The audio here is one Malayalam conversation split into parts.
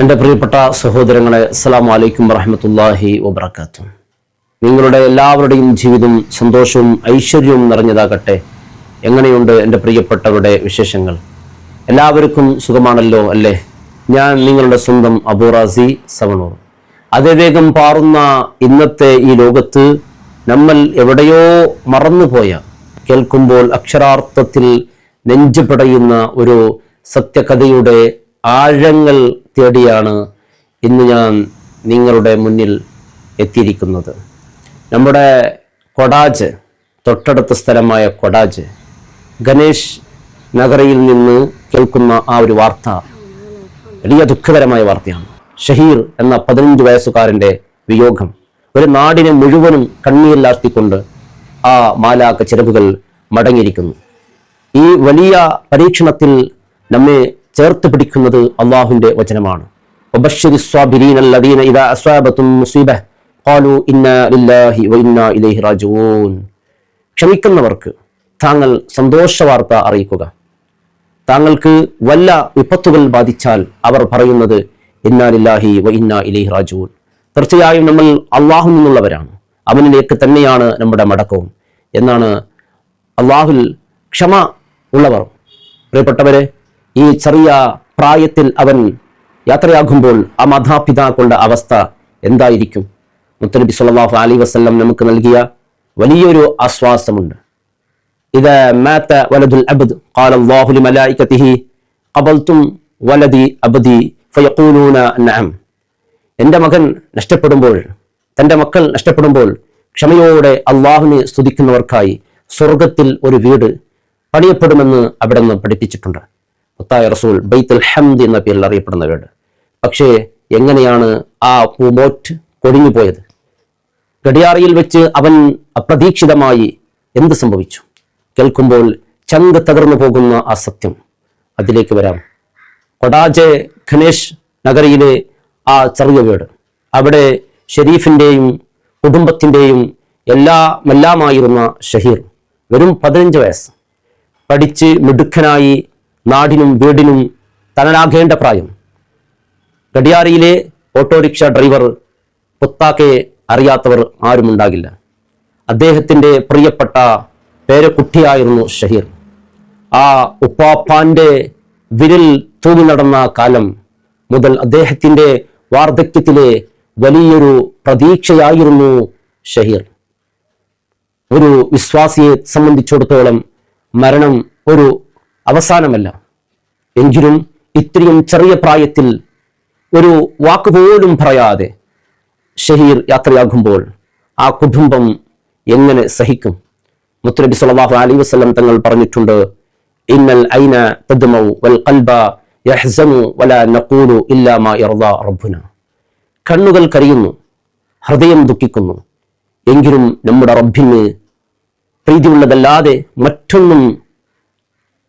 എൻ്റെ പ്രിയപ്പെട്ട സഹോദരങ്ങളെ, അസ്സലാമു അലൈക്കും വറഹ്മത്തുള്ളാഹി വബറകാതുഹു. നിങ്ങളുടെ എല്ലാവരുടെയും ജീവിതം സന്തോഷവും ഐശ്വര്യവും നിറഞ്ഞതാകട്ടെ. എങ്ങനെയുണ്ട് എൻ്റെ പ്രിയപ്പെട്ടവരുടെ വിശേഷങ്ങൾ? എല്ലാവർക്കും സുഖമാണല്ലോ അല്ലേ? ഞാൻ നിങ്ങളുടെ സ്വന്തം അബൂ റാസി സവണൂർ. അതിവേഗം പാറുന്ന ഇന്നത്തെ ഈ ലോകത്ത് നമ്മൾ എവിടെയോ മറന്നുപോയ, കേൾക്കുമ്പോൾ അക്ഷരാർത്ഥത്തിൽ നെഞ്ചുപിടയുന്ന ഒരു സത്യകഥയുടെ ആഴങ്ങൾ തേടിയാണ് ഇന്ന് ഞാൻ നിങ്ങളുടെ മുന്നിൽ എത്തിയിരിക്കുന്നത്. നമ്മുടെ കൊടാജ്, തൊട്ടടുത്ത സ്ഥലമായ കൊടാജ് ഗണേഷ് നഗരയിൽ നിന്ന് കേൾക്കുന്ന ആ ഒരു വാർത്ത വലിയ ദുഃഖകരമായ വാർത്തയാണ്. ഷഹീർ എന്ന 15 വയസ്സുകാരൻ്റെ വിയോഗം ഒരു നാടിനെ മുഴുവനും കണ്ണീരിലാഴ്ത്തിക്കൊണ്ട് ആ മാലാഖ ചിറകുകൾ മടങ്ങിയിരിക്കുന്നു. ഈ വലിയ പരീക്ഷണത്തിൽ നമ്മെ ചേർത്ത് പിടിക്കുന്നത് അള്ളാഹുവിന്റെ വചനമാണ്. ക്ഷമിക്കുന്നവർക്ക് താങ്കൾ സന്തോഷവാർത്ത അറിയിക്കുക. താങ്കൾക്ക് വല്ല വിപത്തുകൾ ബാധിച്ചാൽ അവർ പറയുന്നത് ഇന്നാ ലില്ലാഹി വ ഇന്നാ ഇലൈഹി റാജിഊൻ. തീർച്ചയായും നമ്മൾ അള്ളാഹു നിന്നുള്ളവരാണ്, അവനിലേക്ക് തന്നെയാണ് നമ്മുടെ മടക്കവും എന്നാണ്. അള്ളാഹുൽ ക്ഷമ ഉള്ളവർ, പ്രിയപ്പെട്ടവരെ, ഈ ചെറിയ പ്രായത്തിൽ അവൻ യാത്രയാകുമ്പോൾ ആ മാതാപിതാക്കളുടെ അവസ്ഥ എന്തായിരിക്കും? മുത്തനബി സല്ലല്ലാഹു അലൈഹി വസല്ലം നമുക്ക് നൽകിയ വലിയൊരു ആശ്വാസമുണ്ട്. ഇദാ മാത വലദുൽ അബ്ദ് ഖാല അല്ലാഹു ലിമലായികതിഹി ഖബൽതും വലദി അബ്ദി ഫയഖൂലൂന നഅം. എൻ്റെ മകൻ നഷ്ടപ്പെടുമ്പോൾ, തൻ്റെ മക്കൾ നഷ്ടപ്പെടുമ്പോൾ ക്ഷമയോടെ അള്ളാഹുവിനെ സ്തുതിക്കുന്നവർക്കായി സ്വർഗത്തിൽ ഒരു വീട് പണിയപ്പെടുമെന്ന് അവിടെ നിന്ന് പഠിപ്പിച്ചിട്ടുണ്ട്. മുത്തായ റസൂൽ ബൈത്തുൽ ഹംദ് എന്ന പേരിൽ അറിയപ്പെടുന്ന വീട്. പക്ഷേ എങ്ങനെയാണ് ആ പൂമോറ്റ് കൊഴിഞ്ഞു പോയത്? ഗഡിയാറിയിൽ വെച്ച് അവൻ അപ്രതീക്ഷിതമായി എന്ത് സംഭവിച്ചു? കേൾക്കുമ്പോൾ ചങ്ക് തകർന്നു പോകുന്ന ആ സത്യം, അതിലേക്ക് വരാം. കൊടാജെ ഗണേഷ് നഗരിയിലെ ആ ചെറിയ വീട്, അവിടെ ഷെരീഫിൻ്റെയും കുടുംബത്തിൻ്റെയും എല്ലാമായിരുന്ന ഷഹീർ, വെറും 15 വയസ്സ്, പഠിച്ച് മിടുക്കനായി നാടിനും വീടിനും തണലാകേണ്ട പ്രായം. ഗഡിയാറിയിലെ ഓട്ടോറിക്ഷ ഡ്രൈവർ പുത്താക്കെ അറിയാത്തവർ ആരുമുണ്ടാകില്ല. അദ്ദേഹത്തിൻ്റെ പ്രിയപ്പെട്ട പേരക്കുട്ടിയായിരുന്നു ഷഹീർ. ആ ഉപ്പാപ്പാന്റെ വിരൽ തൂങ്ങി നടന്ന കാലം മുതൽ അദ്ദേഹത്തിൻ്റെ വാർദ്ധക്യത്തിലെ വലിയൊരു പ്രതീക്ഷയായിരുന്നു ഷഹീർ. ഒരു വിശ്വാസിയെ സംബന്ധിച്ചിടത്തോളം മരണം ഒരു അവസാനമല്ല. എങ്കിലും ഇത്രയും ചെറിയ പ്രായത്തിൽ ഒരു വാക്കുപോലും പറയാതെ ഷഹീർ യാത്രയാകുമ്പോൾ ആ കുടുംബം എങ്ങനെ സഹിക്കും? മുത്തനബി സല്ലല്ലാഹു അലൈഹി വസല്ലം തങ്ങൾ പറഞ്ഞിട്ടുണ്ട്, ഇന്നൽ ഐന തദ്മഉ വൽ ഖൽബ യഹ്സനു വലാ നഖൂലു ഇല്ലാ മാ യർദാ റബ്ബുന. കണ്ണുകൾ കരയുന്നു, ഹൃദയം ദുഃഖിക്കുന്നു, എങ്കിലും നമ്മുടെ റബ്ബിന് പ്രീതിയുള്ളതല്ലാതെ മറ്റൊന്നും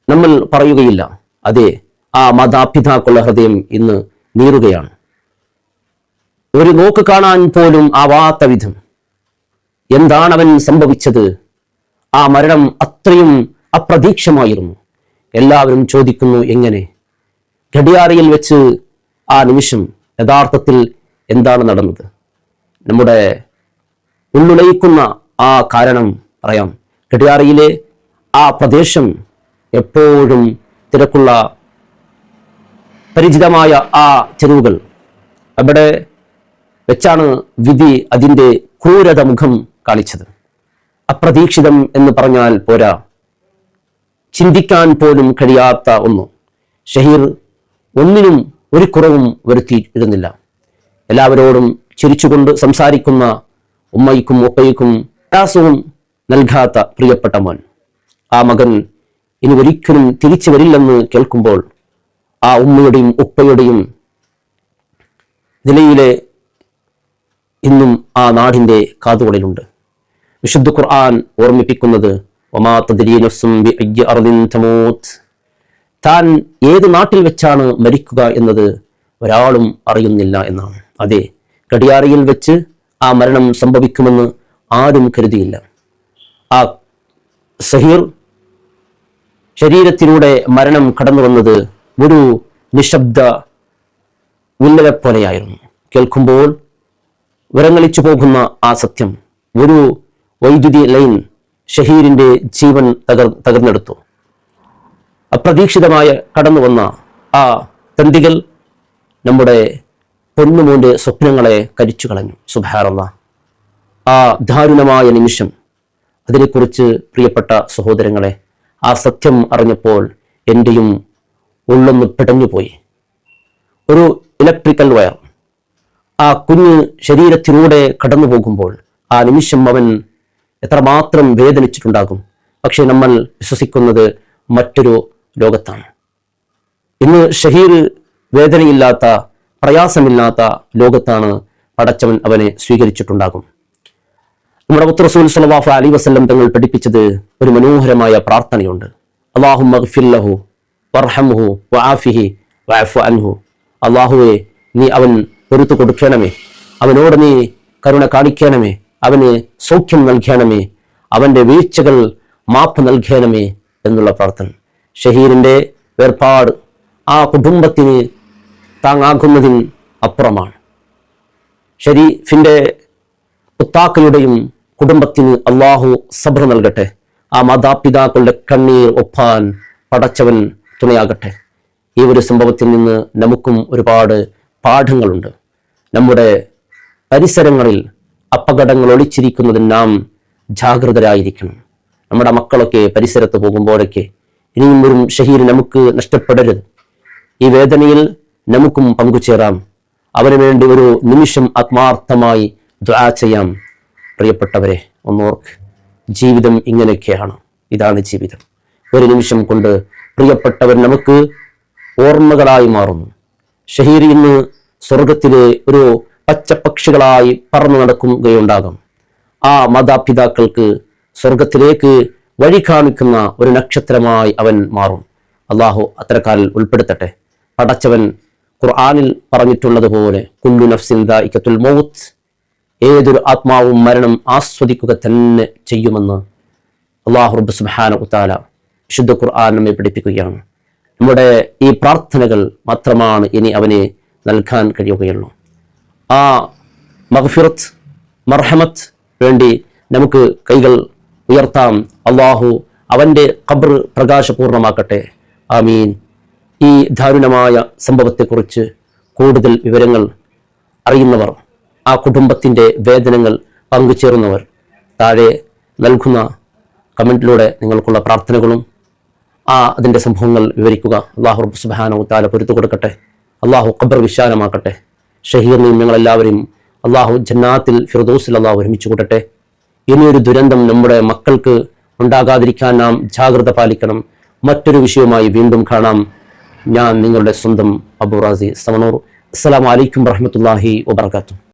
നമ്മൾ പറയുകയില്ല. അതെ, ആ മാതാപിതാക്കളുടെ ഹൃദയം ഇന്ന് നീറുകയാണ്. ഒരു നോക്ക് കാണാൻ പോലും ആവാത്ത വിധം എന്താണ് അവൻ സംഭവിച്ചത്? ആ മരണം അത്രയും അപ്രതീക്ഷമായിരുന്നു. എല്ലാവരും ചോദിക്കുന്നു, എങ്ങനെ? ഗഡിയാറിയിൽ വെച്ച് ആ നിമിഷം യഥാർത്ഥത്തിൽ എന്താണ് നടന്നത്? നമ്മുടെ ഉള്ളുലയിക്കുന്ന ആ കാരണം പറയാം. ഗഡിയാറിയിലെ ആ പ്രദേശം എപ്പോഴും തിരക്കുള്ള പരിചിതമായ ആ ചെരുവുകൾ, അവിടെ വെച്ചാണ് വിധി അതിൻ്റെ ക്രൂരത മുഖം കാണിച്ചത്. അപ്രതീക്ഷിതം എന്ന് പറഞ്ഞാൽ പോരാ, ചിന്തിക്കാൻ പോലും കഴിയാത്ത ഒന്ന്. ഷഹീർ ഒന്നിനും ഒരു കുറവും വരുത്തിയിരുന്നില്ല. എല്ലാവരോടും ചിരിച്ചുകൊണ്ട് സംസാരിക്കുന്ന, ഉമ്മയ്ക്കും ഉപ്പയ്ക്കും പ്രയാസവും നൽകാത്ത പ്രിയപ്പെട്ട മോൻ. ആ മകൻ ഇനി ഒരിക്കലും തിരിച്ചു വരില്ലെന്ന് കേൾക്കുമ്പോൾ ആ ഉമ്മയുടെയും ഉപ്പയുടെയും നിലയിലെ ഇന്നും ആ നാടിൻ്റെ കാതുകളിലുണ്ട്. വിശുദ്ധ ഖുർആൻ ഓർമ്മിപ്പിക്കുന്നത് വമാ തദ്രീ നഫ്സും ബിഅയ്യി അർദിൻ തമൂത്ത്. താൻ ഏത് നാട്ടിൽ വെച്ചാണ് മരിക്കുക എന്നത് ഒരാളും അറിയുന്നില്ല എന്നാണ്. അതെ, ഗഡിയാറിയിൽ വെച്ച് ആ മരണം സംഭവിക്കുമെന്ന് ആരും കരുതിയില്ല. ആ ഷഹീർ ശരീരത്തിലൂടെ മരണം കടന്നു വന്നത് ഒരു നിശബ്ദ വില്ലലെ പോലെയായിരുന്നു. കേൾക്കുമ്പോൾ വിറങ്ങലിച്ചു പോകുന്ന ആ സത്യം. ഒരു വൈദ്യുതി ലൈൻ ഷഹീറിന്റെ ജീവൻ തകർന്നെടുത്തു. അപ്രതീക്ഷിതമായ കടന്നു വന്ന ആ തന്തികൾ നമ്മുടെ പൊന്നുമോന്റെ സ്വപ്നങ്ങളെ കരിച്ചു കളഞ്ഞു. സുബ്ഹാനല്ലാഹ്. ആ ദാരുണമായ നിമിഷം, അതിനെക്കുറിച്ച് പ്രിയപ്പെട്ട സഹോദരങ്ങളെ, ആ സത്യം അറിഞ്ഞപ്പോൾ എൻ്റെയും ഉള്ളൊന്ന് പിടഞ്ഞുപോയി. ഒരു ഇലക്ട്രിക്കൽ വയർ ആ കുഞ്ഞ് ശരീരത്തിലൂടെ കടന്നു പോകുമ്പോൾ ആ നിമിഷം അവൻ എത്രമാത്രം വേദനിച്ചിട്ടുണ്ടാകും. പക്ഷെ നമ്മൾ വിശ്വസിക്കുന്നത് മറ്റൊരു ലോകത്താണ്. ഇന്ന് ഷഹീർ വേദനയില്ലാത്ത, പ്രയാസമില്ലാത്ത ലോകത്താണ് പടച്ചവൻ അവനെ സ്വീകരിച്ചിട്ടുണ്ടാകും. നമ്മുടെ മുത്ത് റസൂൽ സ്വല്ലല്ലാഹു അലൈഹി വസല്ലം തങ്ങൾ പഠിപ്പിച്ചത് ഒരു മനോഹരമായ പ്രാർത്ഥനയുണ്ട്. അല്ലാഹുമ്മ ഗ്ഫിർ ലഹു വർഹംഹു വആഫിഹി വഅഫു അൻഹു. അല്ലാഹുവേ, നീ അവൻ പൊറുത്തു കൊടുക്കണമേ, അവനോട് നീ കരുണ കാണിക്കണമേ, അവന് സൗഖ്യം നൽകണമേ, അവന്റെ വീഴ്ചകൾ മാപ്പ് നൽകണമേ എന്നുള്ള പ്രാർത്ഥന. ഷഹീറിന്റെ വേർപാട് ആ കുടുംബത്തിന് താങ്ങാകുന്നതിന് അപ്പുറമാണ്. ഷരീഫിന്റെ ഉത്താക്കളുടെയും കുടുംബത്തിന് അള്ളാഹു സബ്ർ നൽകട്ടെ. ആ മാതാപിതാക്കളുടെ കണ്ണീർ ഒപ്പാൻ പടച്ചവൻ തുണയാകട്ടെ. ഈ ഒരു സംഭവത്തിൽ നിന്ന് നമുക്കും ഒരുപാട് പാഠങ്ങളുണ്ട്. നമ്മുടെ പരിസരങ്ങളിൽ അപകടങ്ങൾ ഒളിച്ചിരിക്കുന്നതിന് നാം ജാഗ്രതരായിരിക്കണം. നമ്മുടെ മക്കളൊക്കെ പരിസരത്ത് പോകുമ്പോഴൊക്കെ ഇനിയും ഒരു ഷഹീർ നമുക്ക് നഷ്ടപ്പെടരുത്. ഈ വേദനയിൽ നമുക്കും പങ്കുചേരാം. അവന് വേണ്ടി ഒരു നിമിഷം ആത്മാർത്ഥമായി ദുആ ചെയ്യാം. പ്രിയപ്പെട്ടവരെ, ഒന്നോർക്ക്, ജീവിതം ഇങ്ങനെയൊക്കെയാണ്. ഇതാണ് ജീവിതം. ഒരു നിമിഷം കൊണ്ട് പ്രിയപ്പെട്ടവർ നമുക്ക് ഓർമ്മകളായി മാറുന്നു. ഷഹീർ ഇന്ന് സ്വർഗത്തിലെ ഒരു പച്ചപ്പക്ഷികളായി പറന്നു നടക്കുകയുണ്ടാകും. ആ മാതാപിതാക്കൾക്ക് സ്വർഗത്തിലേക്ക് വഴി കാണിക്കുന്ന ഒരു നക്ഷത്രമായി അവൻ മാറും. അള്ളാഹു അത്തരക്കാരിൽ ഉൾപ്പെടുത്തട്ടെ. പടച്ചവൻ ഖുർആനിൽ പറഞ്ഞിട്ടുള്ളതുപോലെ കുല്ലു നഫ്സിൻ ദാഇഖത്തുൽ മൗത്ത്, ഏതൊരു ആത്മാവും മരണം ആസ്വദിക്കുക തന്നെ ചെയ്യുമെന്ന് അള്ളാഹു റബ്ബ് സുബ്ഹാനഹു വതആല വിശുദ്ധ ഖുർആൻ നമ്മെ പഠിപ്പിക്കുകയാണ്. നമ്മുടെ ഈ പ്രാർത്ഥനകൾ മാത്രമാണ് ഇനി അവനെ നൽകാൻ കഴിയുകയുള്ളൂ. ആ മഗ്ഫിറത്ത്, മർഹമത്ത് വേണ്ടി നമുക്ക് കൈകൾ ഉയർത്താം. അള്ളാഹു അവൻ്റെ ഖബർ പ്രകാശപൂർണമാക്കട്ടെ. ആമീൻ. ഈ ദാരുണമായ സംഭവത്തെക്കുറിച്ച് കൂടുതൽ വിവരങ്ങൾ അറിയുന്നവർ, ആ കുടുംബത്തിൻ്റെ വേദനകൾ പങ്കുചേർന്നവർ, താഴെ നൽകുന്ന കമൻറ്റിലൂടെ നിങ്ങൾക്കുള്ള പ്രാർത്ഥനകളും അതിൻ്റെ സംഭവങ്ങൾ വിവരിക്കുക. അള്ളാഹു റബ്ബ് സുബ്ഹാനഹു വതആല പൊരുത്തു കൊടുക്കട്ടെ. അള്ളാഹു ഖബർ വിശാലമാക്കട്ടെ. ഷഹീറിനെയും ഞങ്ങളെല്ലാവരെയും അള്ളാഹു ജന്നാത്തിൽ ഫിർദൗസിൽ അള്ളാഹു ഒരുമിച്ച് കൂട്ടട്ടെ. ഇനിയൊരു ദുരന്തം നമ്മുടെ മക്കൾക്ക് ഉണ്ടാകാതിരിക്കാൻ നാം ജാഗ്രത പാലിക്കണം. മറ്റൊരു വിഷയവുമായി വീണ്ടും കാണാം. ഞാൻ നിങ്ങളുടെ സ്വന്തം അബു റാസി സമനൂർ. അസ്സലാമു അലൈക്കും വറഹ്മത്തുള്ളാഹി വബറകാതുഹു.